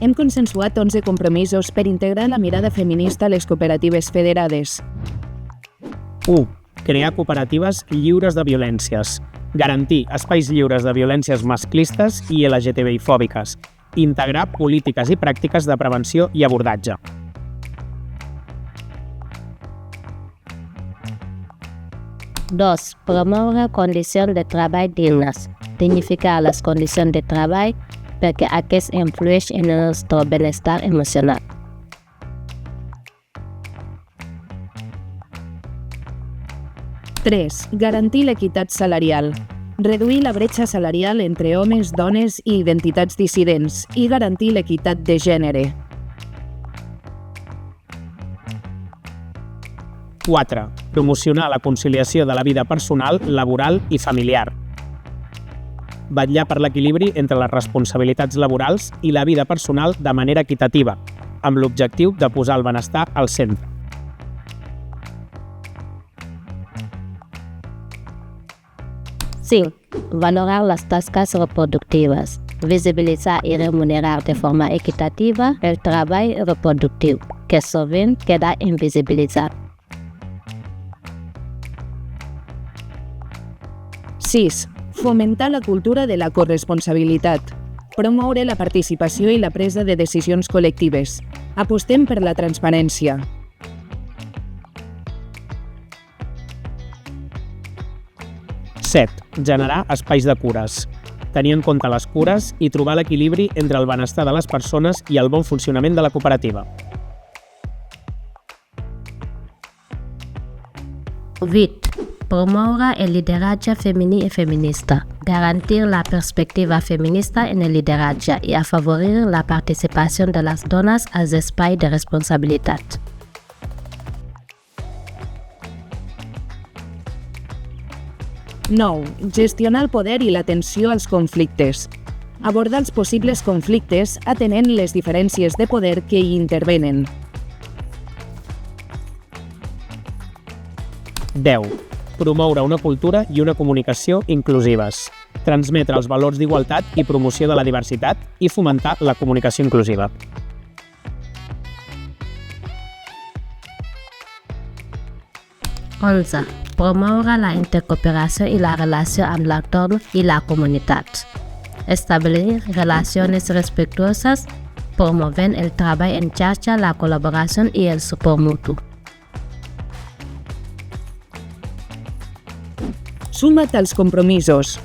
Hem consensuat 11 compromisos per integrar la mirada feminista a les cooperatives federades. 1. Crear cooperatives lliures de violències. Garantir espais lliures de violències masclistes i LGTBI-fòbiques. Integrar polítiques i pràctiques de prevenció i abordatge. 2. Promoure condicions de treball dignes. Dignificar les condicions de treball perquè aquest influeix en el nostre benestar emocional. 3. Garantir l'equitat salarial. Reduir la bretxa salarial entre homes, dones i identitats dissidents i garantir l'equitat de gènere. 4. Promocionar la conciliació de la vida personal, laboral i familiar. Vetllar per l'equilibri entre les responsabilitats laborals i la vida personal de manera equitativa, amb l'objectiu de posar el benestar al centre. 5. Valorar les tasques reproductives. Visibilitzar i remunerar de forma equitativa el treball reproductiu, que sovint queda invisibilitzat. 6. Fomentar la cultura de la corresponsabilitat. Promoure la participació i la presa de decisions col·lectives. Apostem per la transparència. 7. Generar espais de cures. Tenir en compte les cures i trobar l'equilibri entre el benestar de les persones i el bon funcionament de la cooperativa. 8. Promoure el lideratge femení i feminista. Garantir la perspectiva feminista en el lideratge i afavorir la participació de les dones als espais de responsabilitat. 9. Gestionar el poder i l'atenció als conflictes. Abordar els possibles conflictes atenent les diferències de poder que hi intervenen. 10. Promoure una cultura i una comunicació inclusives. Transmetre els valors d'igualtat i promoció de la diversitat i fomentar la comunicació inclusiva. 11. Promoure la intercooperació i la relació amb l'entorn i la comunitat. Establir relacions respectuoses, promovent el treball en xarxa, la col·laboració i el suport mutu. Suma't als compromisos.